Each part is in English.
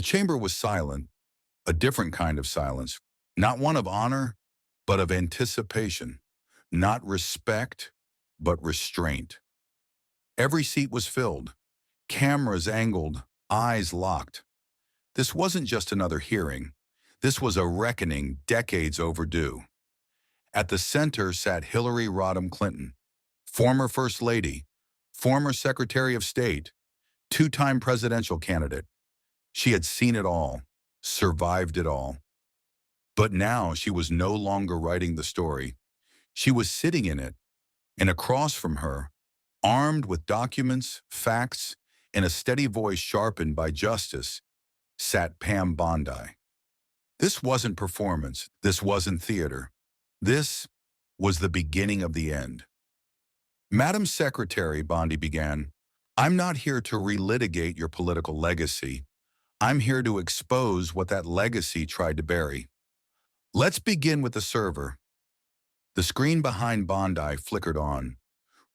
The chamber was silent, a different kind of silence, not one of honor, but of anticipation, not respect, but restraint. Every seat was filled, cameras angled, eyes locked. This wasn't just another hearing. This was a reckoning decades overdue. At the center sat Hillary Rodham Clinton, former First Lady, former Secretary of State, two-time presidential candidate. She had seen it all, survived it all. But now she was no longer writing the story. She was sitting in it, and across from her, armed with documents, facts, and a steady voice sharpened by justice, sat Pam Bondi. This wasn't performance. This wasn't theater. This was the beginning of the end. Madam Secretary, Bondi began, I'm not here to relitigate your political legacy. I'm here to expose what that legacy tried to bury. Let's begin with the server. The screen behind Bondi flickered on.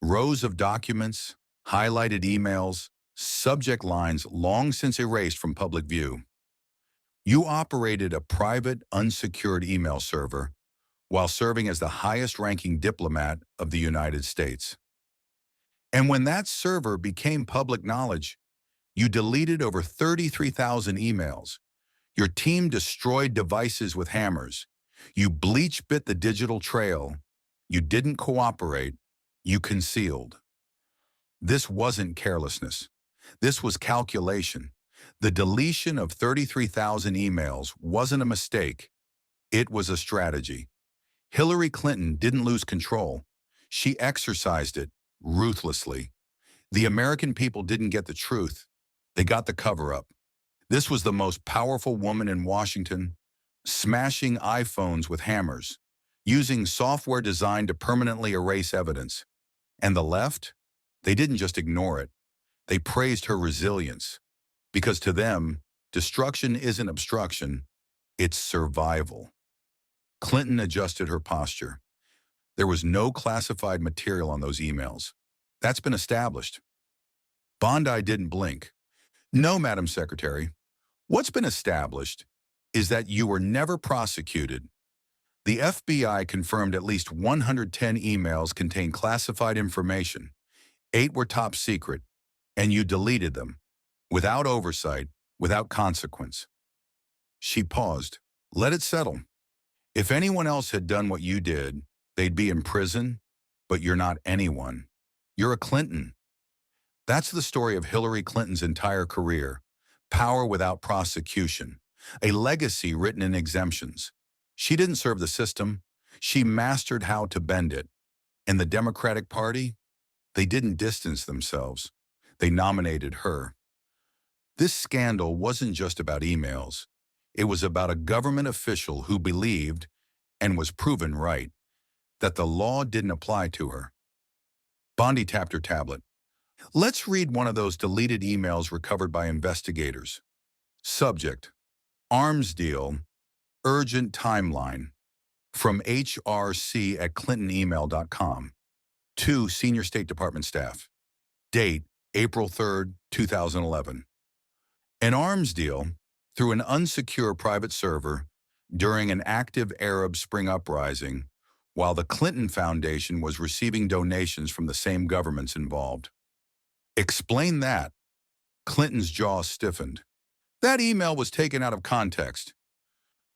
Rows of documents, highlighted emails, subject lines long since erased from public view. You operated a private, unsecured email server while serving as the highest-ranking diplomat of the United States. And when that server became public knowledge, you deleted over 33,000 emails. Your team destroyed devices with hammers. You bleach-bit the digital trail. You didn't cooperate. You concealed. This wasn't carelessness. This was calculation. The deletion of 33,000 emails wasn't a mistake. It was a strategy. Hillary Clinton didn't lose control. She exercised it ruthlessly. The American people didn't get the truth. They got the cover-up. This was the most powerful woman in Washington, smashing iPhones with hammers, using software designed to permanently erase evidence. And the left? They didn't just ignore it. They praised her resilience. Because to them, destruction isn't obstruction, it's survival. Clinton adjusted her posture. There was no classified material on those emails. That's been established. Bondi didn't blink. No, Madam Secretary. What's been established is that you were never prosecuted. The FBI confirmed at least 110 emails contained classified information. 8 were top secret, and you deleted them, without oversight, without consequence. She paused. Let it settle. If anyone else had done what you did, they'd be in prison, but you're not anyone. You're a Clinton. That's the story of Hillary Clinton's entire career. Power without prosecution. A legacy written in exemptions. She didn't serve the system. She mastered how to bend it. And the Democratic Party? They didn't distance themselves. They nominated her. This scandal wasn't just about emails. It was about a government official who believed, and was proven right, that the law didn't apply to her. Bondi tapped her tablet. Let's read one of those deleted emails recovered by investigators. Subject: Arms deal, urgent timeline. From hrc@clintonemail.com. To senior State Department staff. Date: April 3rd, 2011. An arms deal through an unsecure private server during an active Arab Spring uprising while the Clinton Foundation was receiving donations from the same governments involved. Explain that. Clinton's jaw stiffened. That email was taken out of context.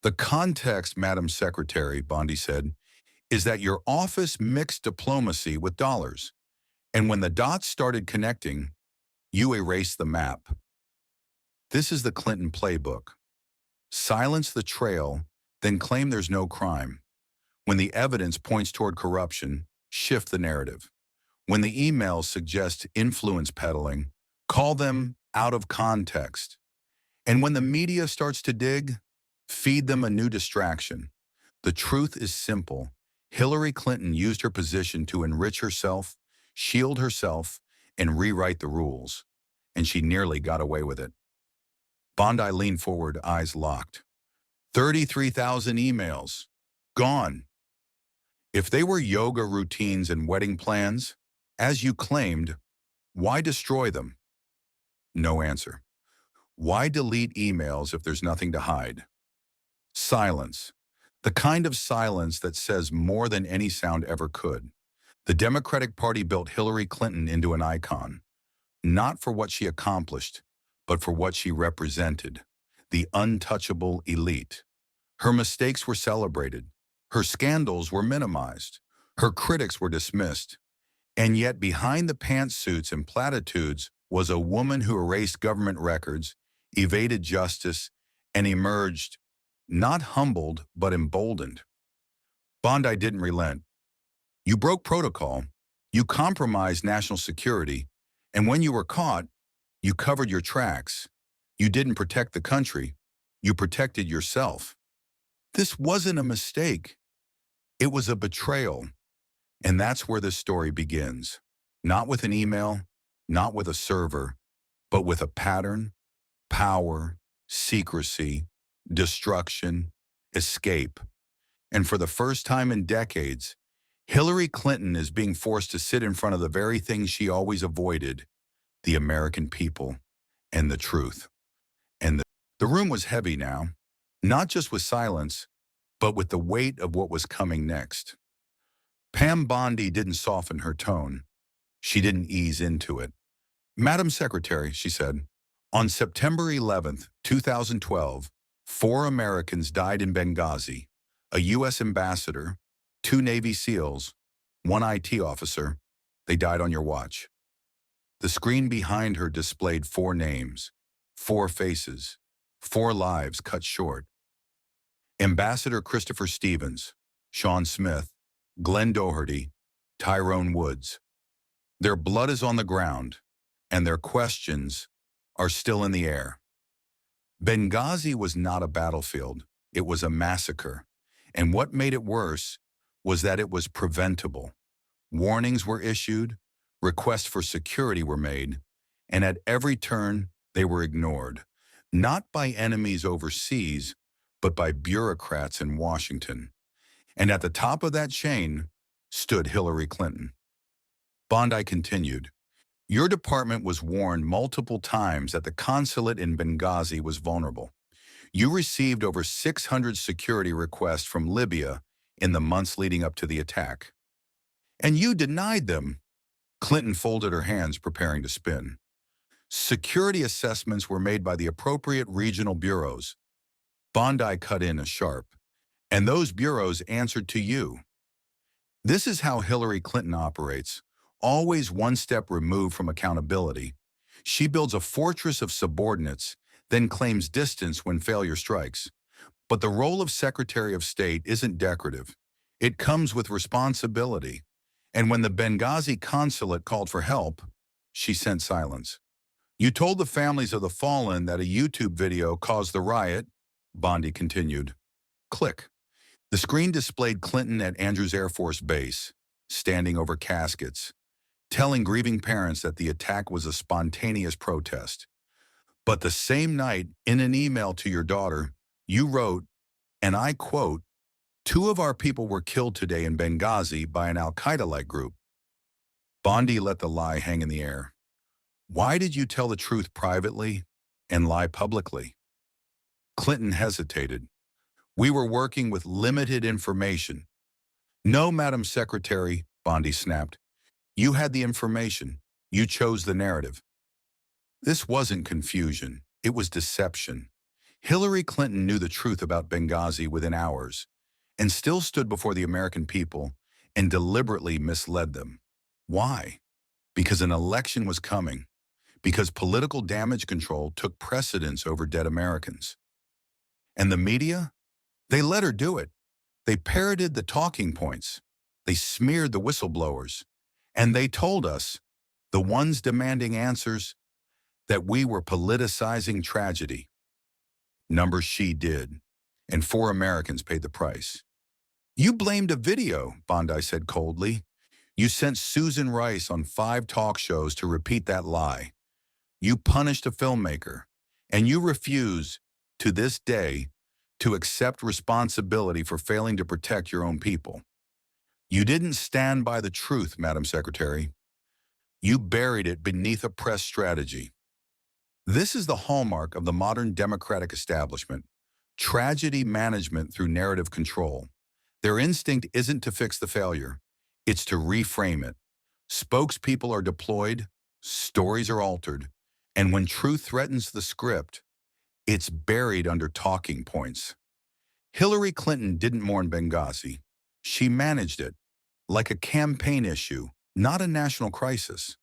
The context, Madam Secretary, Bondi said, is that your office mixed diplomacy with dollars. And when the dots started connecting, you erased the map. This is the Clinton playbook. Silence the trail, then claim there's no crime. When the evidence points toward corruption, shift the narrative. When the emails suggest influence peddling, call them out of context. And when the media starts to dig, feed them a new distraction. The truth is simple. Hillary Clinton used her position to enrich herself, shield herself, and rewrite the rules. And she nearly got away with it. Bondi leaned forward, eyes locked. 33,000 emails. Gone. If they were yoga routines and wedding plans, as you claimed, why destroy them? No answer. Why delete emails if there's nothing to hide? Silence. The kind of silence that says more than any sound ever could. The Democratic Party built Hillary Clinton into an icon, not for what she accomplished, but for what she represented. The untouchable elite. Her mistakes were celebrated. Her scandals were minimized. Her critics were dismissed. And yet behind the pantsuits and platitudes was a woman who erased government records, evaded justice, and emerged not humbled, but emboldened. Bondi didn't relent. You broke protocol, you compromised national security, and when you were caught, you covered your tracks. You didn't protect the country, you protected yourself. This wasn't a mistake. It was a betrayal. And that's where this story begins. Not with an email, not with a server, but with a pattern, power, secrecy, destruction, escape. And for the first time in decades, Hillary Clinton is being forced to sit in front of the very thing she always avoided, the American people and the truth. And the room was heavy now, not just with silence, but with the weight of what was coming next. Pam Bondi didn't soften her tone. She didn't ease into it. "Madam Secretary," she said, "on September 11th, 2012, 4 Americans died in Benghazi, a U.S. ambassador, 2 Navy SEALs, 1 IT officer. They died on your watch." The screen behind her displayed 4 names, 4 faces, 4 lives cut short. Ambassador Christopher Stevens, Sean Smith, Glenn Doherty, Tyrone Woods. Their blood is on the ground, and their questions are still in the air. Benghazi was not a battlefield. It was a massacre. And what made it worse was that it was preventable. Warnings were issued, requests for security were made, and at every turn they were ignored, not by enemies overseas, but by bureaucrats in Washington. And at the top of that chain stood Hillary Clinton. Bondi continued, "Your department was warned multiple times that the consulate in Benghazi was vulnerable. You received over 600 security requests from Libya in the months leading up to the attack. And you denied them." Clinton folded her hands, preparing to spin. "Security assessments were made by the appropriate regional bureaus." Bondi cut in a sharp. "And those bureaus answered to you." This is how Hillary Clinton operates, always one step removed from accountability. She builds a fortress of subordinates, then claims distance when failure strikes. But the role of Secretary of State isn't decorative. It comes with responsibility. And when the Benghazi consulate called for help, she sent silence. "You told the families of the fallen that a YouTube video caused the riot," Bondi continued. Click. The screen displayed Clinton at Andrews Air Force Base, standing over caskets, telling grieving parents that the attack was a spontaneous protest. But the same night, in an email to your daughter, you wrote, and I quote, "2 of our people were killed today in Benghazi by an al-Qaeda-like group." Bondi let the lie hang in the air. Why did you tell the truth privately and lie publicly? Clinton hesitated. "We were working with limited information." "No, Madam Secretary," Bondi snapped. "You had the information. You chose the narrative." This wasn't confusion. It was deception. Hillary Clinton knew the truth about Benghazi within hours and still stood before the American people and deliberately misled them. Why? Because an election was coming. Because political damage control took precedence over dead Americans. And the media? They let her do it. They parroted the talking points. They smeared the whistleblowers. And they told us, the ones demanding answers, that we were politicizing tragedy. Numbers she did, and 4 Americans paid the price. "You blamed a video," Bondi said coldly. "You sent Susan Rice on 5 talk shows to repeat that lie. You punished a filmmaker, and you refuse, to this day, to accept responsibility for failing to protect your own people. You didn't stand by the truth, Madam Secretary. You buried it beneath a press strategy." This is the hallmark of the modern democratic establishment. Tragedy management through narrative control. Their instinct isn't to fix the failure, it's to reframe it. Spokespeople are deployed, stories are altered, and when truth threatens the script, it's buried under talking points. Hillary Clinton didn't mourn Benghazi. She managed it, like a campaign issue, not a national crisis.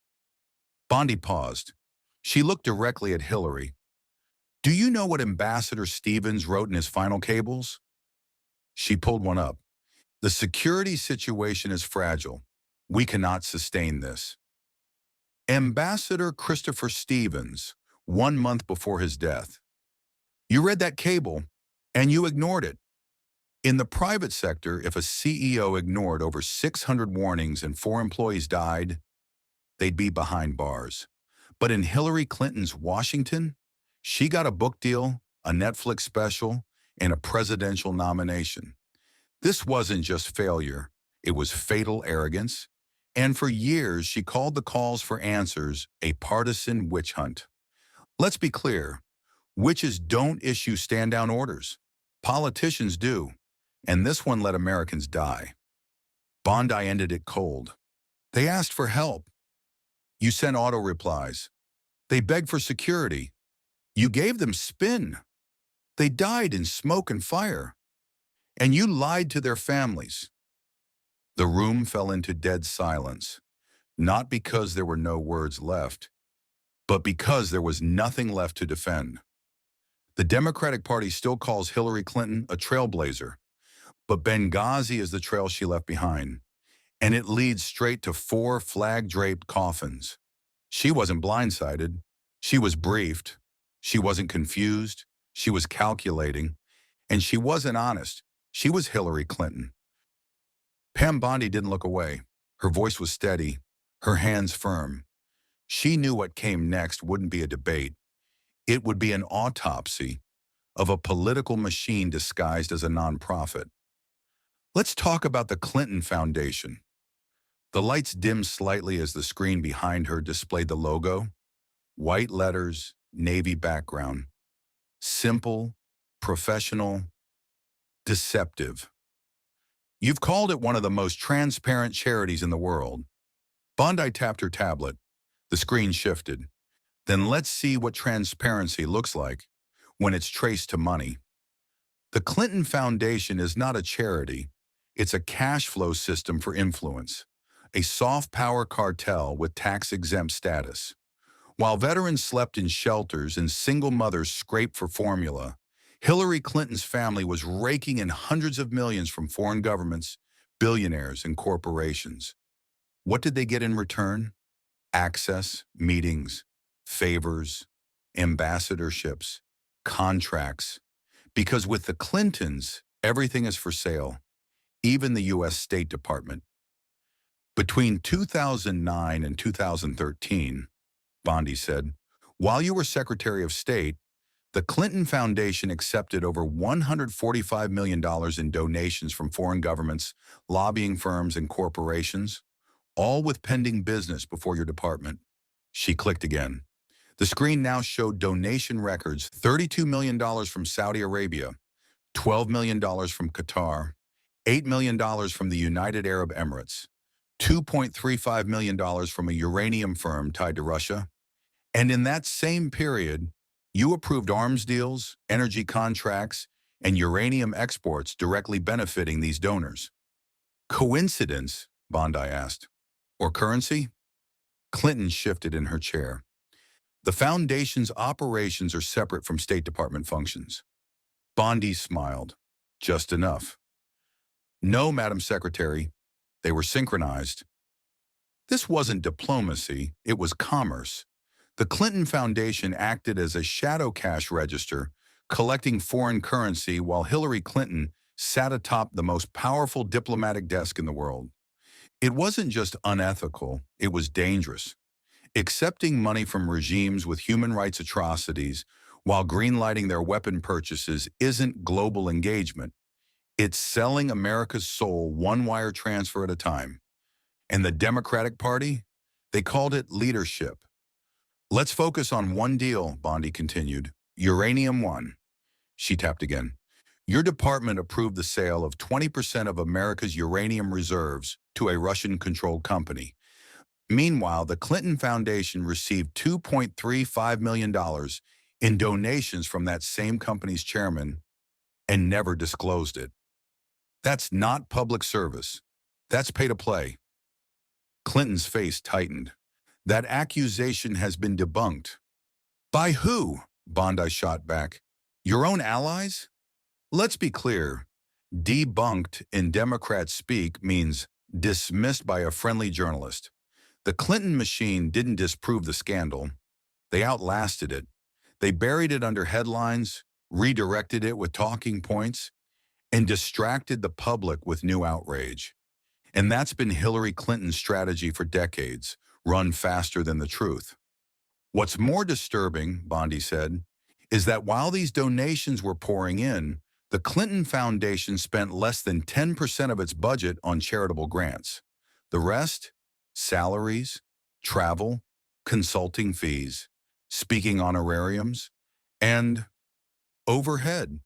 Bondi paused. She looked directly at Hillary. Do you know what Ambassador Stevens wrote in his final cables? She pulled one up. The security situation is fragile. We cannot sustain this. Ambassador Christopher Stevens, 1 month before his death. You read that cable, and you ignored it. In the private sector, if a CEO ignored over 600 warnings and 4 employees died, they'd be behind bars. But in Hillary Clinton's Washington, she got a book deal, a Netflix special, and a presidential nomination. This wasn't just failure, it was fatal arrogance. And for years, she called the calls for answers a partisan witch hunt. Let's be clear, witches don't issue stand-down orders. Politicians do, and this one let Americans die. Bondi ended it cold. They asked for help. You sent auto replies. They begged for security. You gave them spin. They died in smoke and fire. And you lied to their families. The room fell into dead silence, not because there were no words left, but because there was nothing left to defend. The Democratic Party still calls Hillary Clinton a trailblazer, but Benghazi is the trail she left behind, and it leads straight to 4 flag-draped coffins. She wasn't blindsided. She was briefed. She wasn't confused. She was calculating. And she wasn't honest. She was Hillary Clinton. Pam Bondi didn't look away. Her voice was steady, her hands firm. She knew what came next wouldn't be a debate. It would be an autopsy of a political machine disguised as a nonprofit. Let's talk about the Clinton Foundation. The lights dimmed slightly as the screen behind her displayed the logo. White letters, navy background. Simple, professional, deceptive. You've called it one of the most transparent charities in the world. Bondi tapped her tablet. The screen shifted. Then let's see what transparency looks like when it's traced to money. The Clinton Foundation is not a charity. It's a cash flow system for influence, a soft power cartel with tax-exempt status. While veterans slept in shelters and single mothers scraped for formula, Hillary Clinton's family was raking in hundreds of millions from foreign governments, billionaires, and corporations. What did they get in return? Access, meetings, favors, ambassadorships, contracts. Because with the Clintons, everything is for sale, even the U.S. State Department. Between 2009 and 2013, Bondi said, while you were Secretary of State, the Clinton Foundation accepted over $145 million in donations from foreign governments, lobbying firms, and corporations, all with pending business before your department. She clicked again. The screen now showed donation records: $32 million from Saudi Arabia, $12 million from Qatar, $8 million from the United Arab Emirates, $2.35 million from a uranium firm tied to Russia. And in that same period, you approved arms deals, energy contracts, and uranium exports directly benefiting these donors. Coincidence? Bondi asked. Or currency? Clinton shifted in her chair. The foundation's operations are separate from State Department functions. Bondi smiled. Just enough. No, Madam Secretary. They were synchronized. This wasn't diplomacy, it was commerce. The Clinton Foundation acted as a shadow cash register, collecting foreign currency while Hillary Clinton sat atop the most powerful diplomatic desk in the world. It wasn't just unethical, it was dangerous. Accepting money from regimes with human rights atrocities while greenlighting their weapon purchases isn't global engagement. It's selling America's soul one wire transfer at a time. And the Democratic Party? They called it leadership. Let's focus on one deal, Bondi continued. Uranium One. She tapped again. Your department approved the sale of 20% of America's uranium reserves to a Russian-controlled company. Meanwhile, the Clinton Foundation received $2.35 million in donations from that same company's chairman and never disclosed it. That's not public service. That's pay to play. Clinton's face tightened. That accusation has been debunked. By who? Bondi shot back. Your own allies? Let's be clear. Debunked in Democrat speak means dismissed by a friendly journalist. The Clinton machine didn't disprove the scandal. They outlasted it. They buried it under headlines, redirected it with talking points, and distracted the public with new outrage. And that's been Hillary Clinton's strategy for decades, run faster than the truth. What's more disturbing, Bondi said, is that while these donations were pouring in, the Clinton Foundation spent less than 10% of its budget on charitable grants. The rest? Salaries, travel, consulting fees, speaking honorariums, and overhead.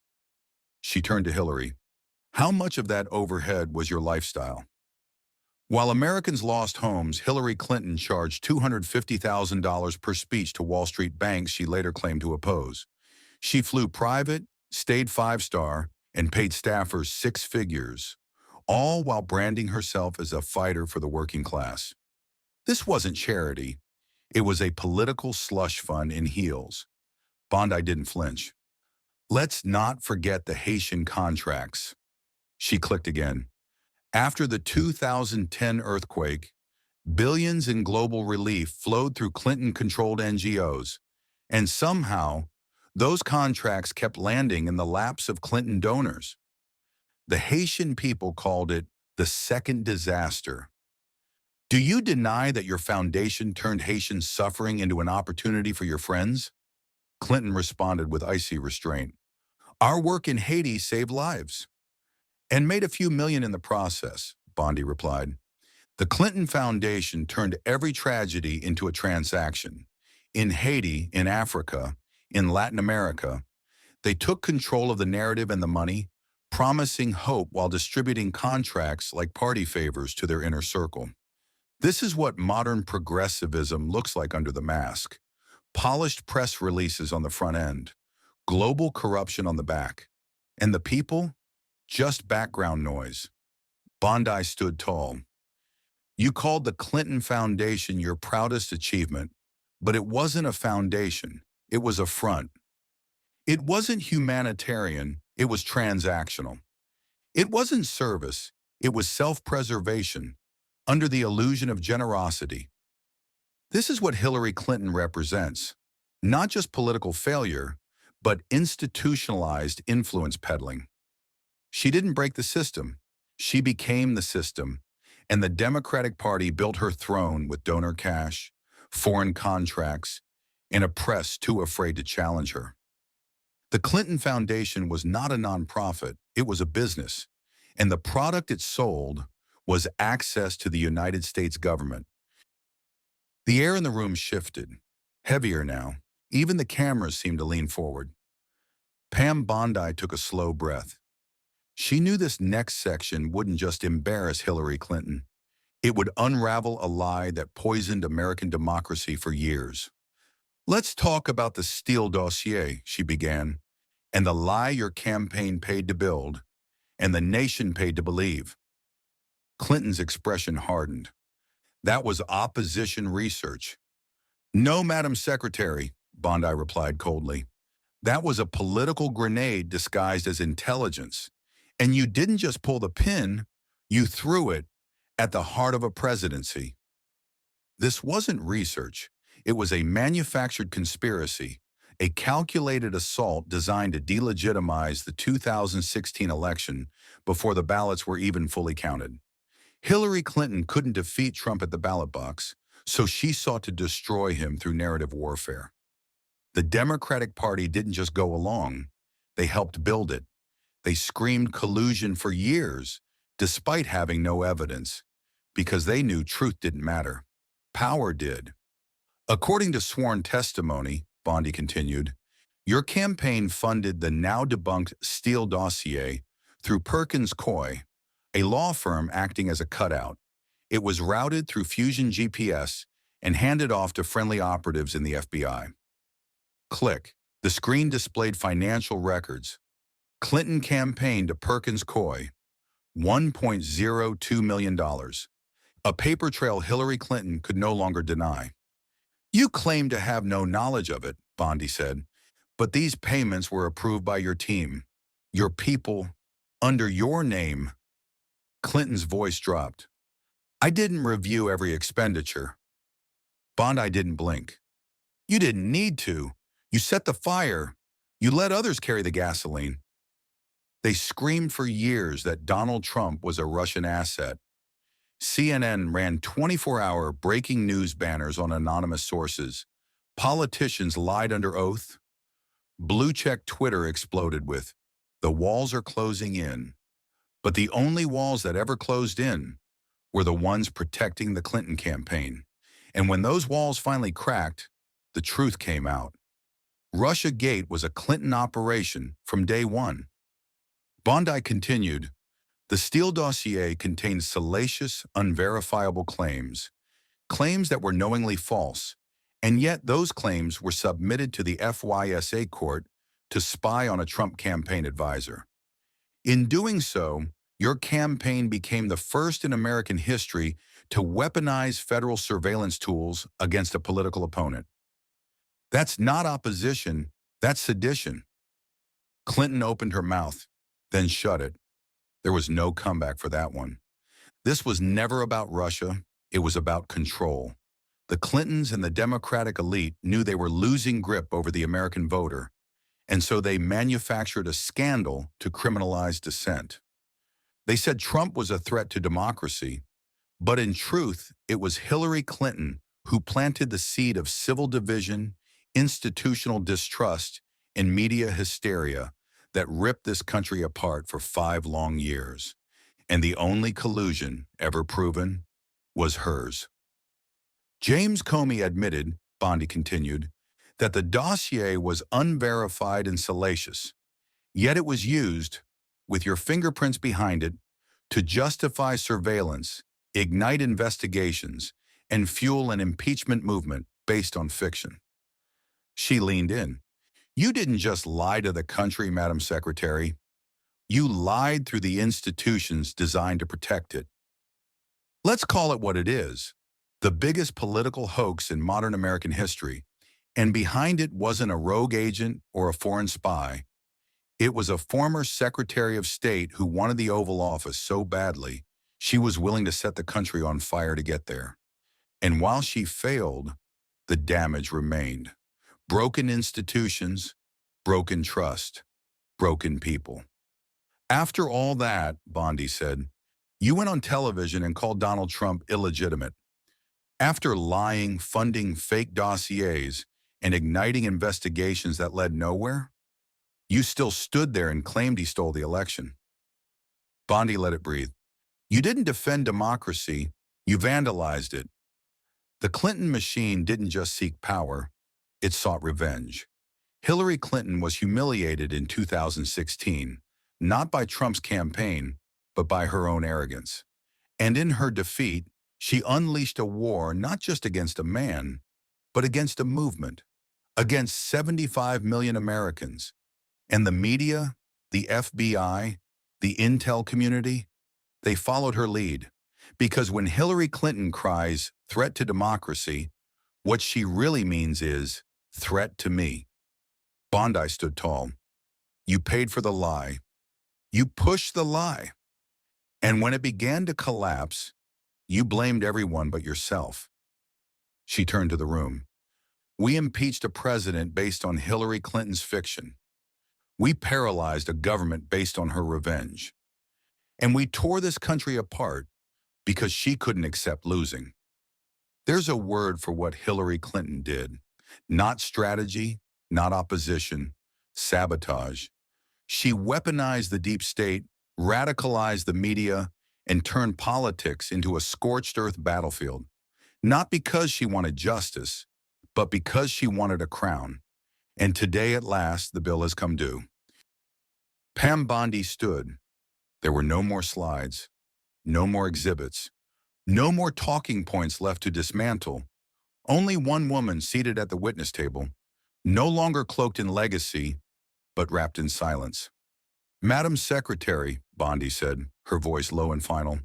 She turned to Hillary. How much of that overhead was your lifestyle? While Americans lost homes, Hillary Clinton charged $250,000 per speech to Wall Street banks she later claimed to oppose. She flew private, stayed five-star, and paid staffers six figures, all while branding herself as a fighter for the working class. This wasn't charity. It was a political slush fund in heels. Bondi didn't flinch. Let's not forget the Haitian contracts. She clicked again. After the 2010 earthquake, billions in global relief flowed through Clinton-controlled NGOs, and somehow, those contracts kept landing in the laps of Clinton donors. The Haitian people called it the second disaster. Do you deny that your foundation turned Haitian suffering into an opportunity for your friends? Clinton responded with icy restraint. Our work in Haiti saved lives. And made a few million in the process, Bondi replied. The Clinton Foundation turned every tragedy into a transaction. In Haiti, in Africa, in Latin America, they took control of the narrative and the money, promising hope while distributing contracts like party favors to their inner circle. This is what modern progressivism looks like under the mask. Polished press releases on the front end, global corruption on the back. And the people? Just background noise. Bondi stood tall. You called the Clinton Foundation your proudest achievement, but it wasn't a foundation. It was a front. It wasn't humanitarian. It was transactional. It wasn't service. It was self-preservation, under the illusion of generosity. This is what Hillary Clinton represents. Not just political failure, but institutionalized influence peddling. She didn't break the system. She became the system, and the Democratic Party built her throne with donor cash, foreign contracts, and a press too afraid to challenge her. The Clinton Foundation was not a nonprofit, it was a business, and the product it sold was access to the United States government. The air in the room shifted, heavier now. Even the cameras seemed to lean forward. Pam Bondi took a slow breath. She knew this next section wouldn't just embarrass Hillary Clinton. It would unravel a lie that poisoned American democracy for years. Let's talk about the Steele dossier, she began, and the lie your campaign paid to build, and the nation paid to believe. Clinton's expression hardened. That was opposition research. No, Madam Secretary, Bondi replied coldly. That was a political grenade disguised as intelligence. And you didn't just pull the pin, you threw it at the heart of a presidency. This wasn't research. It was a manufactured conspiracy, a calculated assault designed to delegitimize the 2016 election before the ballots were even fully counted. Hillary Clinton couldn't defeat Trump at the ballot box, so she sought to destroy him through narrative warfare. The Democratic Party didn't just go along, they helped build it. They screamed collusion for years, despite having no evidence, because they knew truth didn't matter. Power did. According to sworn testimony, Bondi continued, your campaign funded the now-debunked Steele dossier through Perkins Coie, a law firm acting as a cutout. It was routed through Fusion GPS and handed off to friendly operatives in the FBI. Click. The screen displayed financial records. Clinton campaign to Perkins Coie, $1.02 million. A paper trail Hillary Clinton could no longer deny. You claim to have no knowledge of it, Bondi said, but these payments were approved by your team, your people, under your name. Clinton's voice dropped. I didn't review every expenditure. Bondi didn't blink. You didn't need to. You set the fire. You let others carry the gasoline. They screamed for years that Donald Trump was a Russian asset. CNN ran 24-hour breaking news banners on anonymous sources. Politicians lied under oath. Blue-check Twitter exploded with, the walls are closing in. But the only walls that ever closed in were the ones protecting the Clinton campaign. And when those walls finally cracked, the truth came out. Russiagate was a Clinton operation from day one. Bondi continued, the Steele dossier contained salacious, unverifiable claims that were knowingly false, and yet those claims were submitted to the FYSA court to spy on a Trump campaign advisor. In doing so, your campaign became the first in American history to weaponize federal surveillance tools against a political opponent. That's not opposition, that's sedition. Clinton opened her mouth, then shut it. There was no comeback for that one. This was never about Russia, it was about control. The Clintons and the Democratic elite knew they were losing grip over the American voter, and so they manufactured a scandal to criminalize dissent. They said Trump was a threat to democracy, but in truth, it was Hillary Clinton who planted the seed of civil division, institutional distrust, and media hysteria that ripped this country apart for 5 long years. And the only collusion ever proven was hers. James Comey admitted, Bondi continued, that the dossier was unverified and salacious, yet it was used, with your fingerprints behind it, to justify surveillance, ignite investigations, and fuel an impeachment movement based on fiction. She leaned in. You didn't just lie to the country, Madam Secretary. You lied through the institutions designed to protect it. Let's call it what it is, the biggest political hoax in modern American history, and behind it wasn't a rogue agent or a foreign spy. It was a former Secretary of State who wanted the Oval Office so badly, she was willing to set the country on fire to get there. And while she failed, the damage remained. Broken institutions, broken trust, broken people. After all that, Bondi said, you went on television and called Donald Trump illegitimate. After lying, funding fake dossiers, and igniting investigations that led nowhere, you still stood there and claimed he stole the election. Bondi let it breathe. You didn't defend democracy, you vandalized it. The Clinton machine didn't just seek power, it sought revenge. Hillary Clinton was humiliated in 2016, not by Trump's campaign, but by her own arrogance. And in her defeat, she unleashed a war not just against a man, but against a movement, against 75 million Americans. And the media, the FBI, the intel community, they followed her lead. Because when Hillary Clinton cries, threat to democracy, what she really means is, threat to me. Bondi stood tall. You paid for the lie. You pushed the lie. And when it began to collapse, you blamed everyone but yourself. She turned to the room. We impeached a president based on Hillary Clinton's fiction. We paralyzed a government based on her revenge. And we tore this country apart because she couldn't accept losing. There's a word for what Hillary Clinton did. Not strategy, not opposition, sabotage. She weaponized the deep state, radicalized the media, and turned politics into a scorched earth battlefield. Not because she wanted justice, but because she wanted a crown. And today, at last, the bill has come due. Pam Bondi stood. There were no more slides, no more exhibits, no more talking points left to dismantle. Only one woman seated at the witness table, no longer cloaked in legacy, but wrapped in silence. "Madam Secretary," Bondi said, her voice low and final,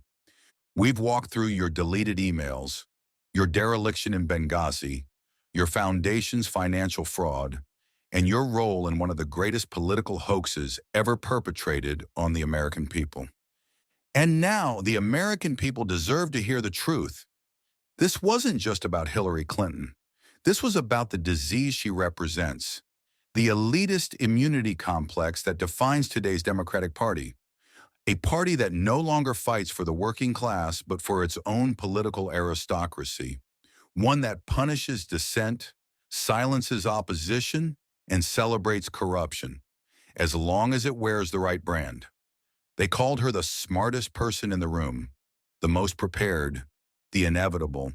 "we've walked through your deleted emails, your dereliction in Benghazi, your foundation's financial fraud, and your role in one of the greatest political hoaxes ever perpetrated on the American people. And now the American people deserve to hear the truth. This wasn't just about Hillary Clinton. This was about the disease she represents, the elitist immunity complex that defines today's Democratic Party, a party that no longer fights for the working class but for its own political aristocracy, one that punishes dissent, silences opposition, and celebrates corruption, as long as it wears the right brand. They called her the smartest person in the room, the most prepared, the inevitable.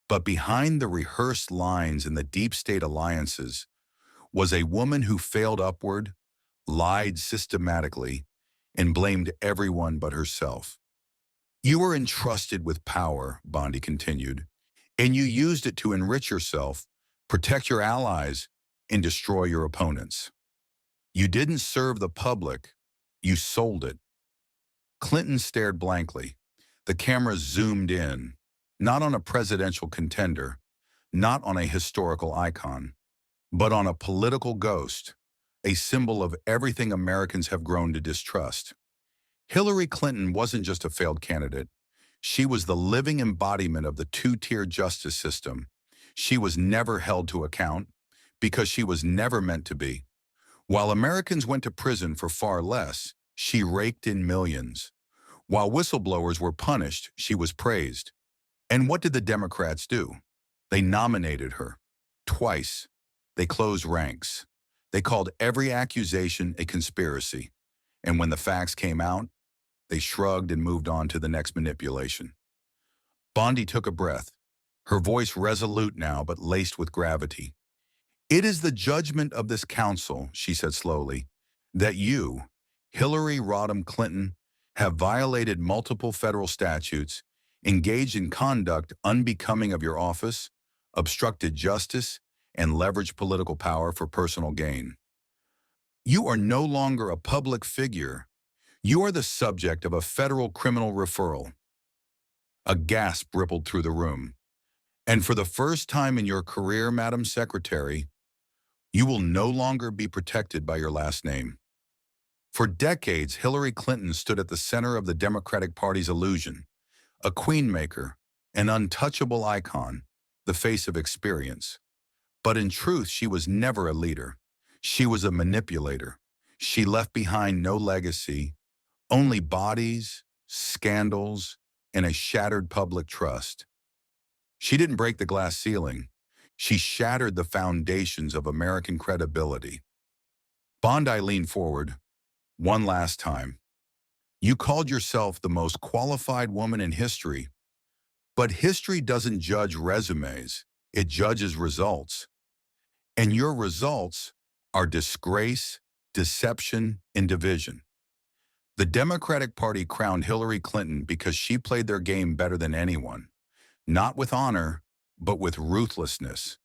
But behind the rehearsed lines and the deep state alliances was a woman who failed upward, lied systematically, and blamed everyone but herself. "You were entrusted with power," Bondi continued, "and you used it to enrich yourself, protect your allies, and destroy your opponents. You didn't serve the public, you sold it." Clinton stared blankly. The camera zoomed in, not on a presidential contender, not on a historical icon, but on a political ghost, a symbol of everything Americans have grown to distrust. Hillary Clinton wasn't just a failed candidate. She was the living embodiment of the two-tier justice system. She was never held to account because she was never meant to be. While Americans went to prison for far less, she raked in millions. While whistleblowers were punished, she was praised. And what did the Democrats do? They nominated her. Twice. They closed ranks. They called every accusation a conspiracy. And when the facts came out, they shrugged and moved on to the next manipulation. Bondi took a breath, her voice resolute now but laced with gravity. "It is the judgment of this council," she said slowly, "that you, Hillary Rodham Clinton, have violated multiple federal statutes, engaged in conduct unbecoming of your office, obstructed justice, and leveraged political power for personal gain. You are no longer a public figure. You are the subject of a federal criminal referral." A gasp rippled through the room. "And for the first time in your career, Madam Secretary, you will no longer be protected by your last name." For decades, Hillary Clinton stood at the center of the Democratic Party's illusion, a queenmaker, an untouchable icon, the face of experience. But in truth, she was never a leader. She was a manipulator. She left behind no legacy, only bodies, scandals, and a shattered public trust. She didn't break the glass ceiling. She shattered the foundations of American credibility. Bondi leaned forward. "One last time. You called yourself the most qualified woman in history, but history doesn't judge resumes. It judges results. And your results are disgrace, deception, and division. The Democratic Party crowned Hillary Clinton because she played their game better than anyone, not with honor, but with ruthlessness.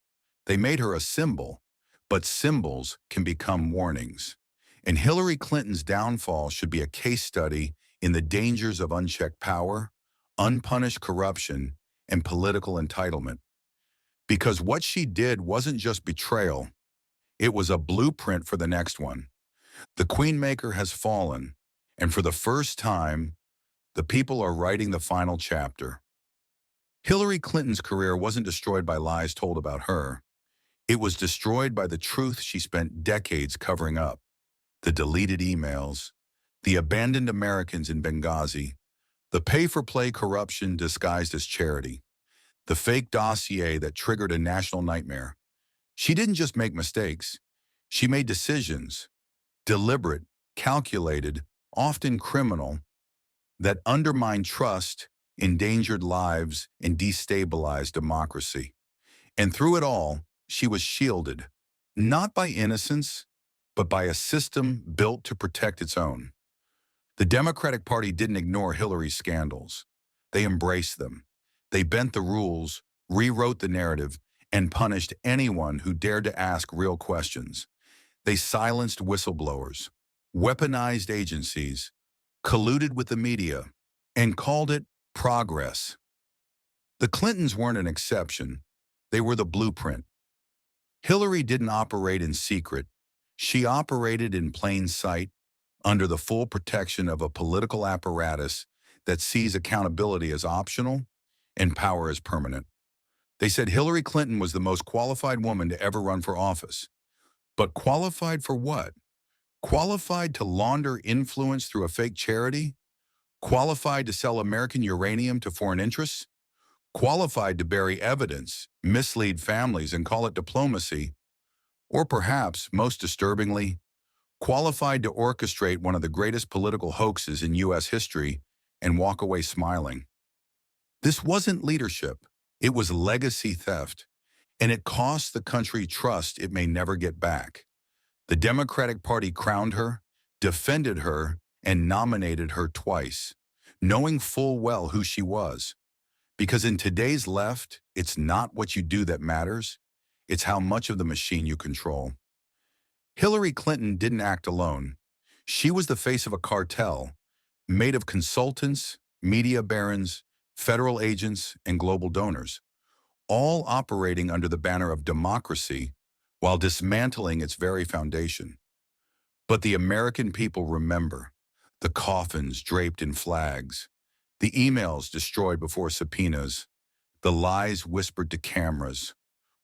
They made her a symbol, but symbols can become warnings. And Hillary Clinton's downfall should be a case study in the dangers of unchecked power, unpunished corruption, and political entitlement. Because what she did wasn't just betrayal, it was a blueprint for the next one. The Queenmaker has fallen, and for the first time, the people are writing the final chapter. Hillary Clinton's career wasn't destroyed by lies told about her. It was destroyed by the truth she spent decades covering up. The deleted emails, the abandoned Americans in Benghazi, the pay-for-play corruption disguised as charity, the fake dossier that triggered a national nightmare. She didn't just make mistakes. She made decisions, deliberate, calculated, often criminal, that undermined trust, endangered lives, and destabilized democracy. And through it all, she was shielded, not by innocence, but by a system built to protect its own. The Democratic Party didn't ignore Hillary's scandals. They embraced them. They bent the rules, rewrote the narrative, and punished anyone who dared to ask real questions. They silenced whistleblowers, weaponized agencies, colluded with the media, and called it progress. The Clintons weren't an exception. They were the blueprint. Hillary didn't operate in secret. She operated in plain sight, under the full protection of a political apparatus that sees accountability as optional and power as permanent. They said Hillary Clinton was the most qualified woman to ever run for office. But qualified for what? Qualified to launder influence through a fake charity? Qualified to sell American uranium to foreign interests? Qualified to bury evidence, mislead families, and call it diplomacy? Or perhaps, most disturbingly, qualified to orchestrate one of the greatest political hoaxes in U.S. history and walk away smiling? This wasn't leadership. It was legacy theft, and it cost the country trust it may never get back. The Democratic Party crowned her, defended her, and nominated her twice, knowing full well who she was. Because in today's left, it's not what you do that matters, it's how much of the machine you control. Hillary Clinton didn't act alone. She was the face of a cartel made of consultants, media barons, federal agents, and global donors, all operating under the banner of democracy while dismantling its very foundation. But the American people remember the coffins draped in flags, the emails destroyed before subpoenas, the lies whispered to cameras,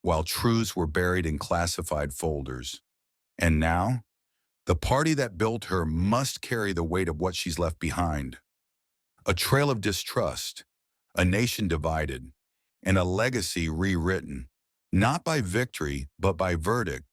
while truths were buried in classified folders. And now, the party that built her must carry the weight of what she's left behind. A trail of distrust, a nation divided, and a legacy rewritten, not by victory, but by verdict,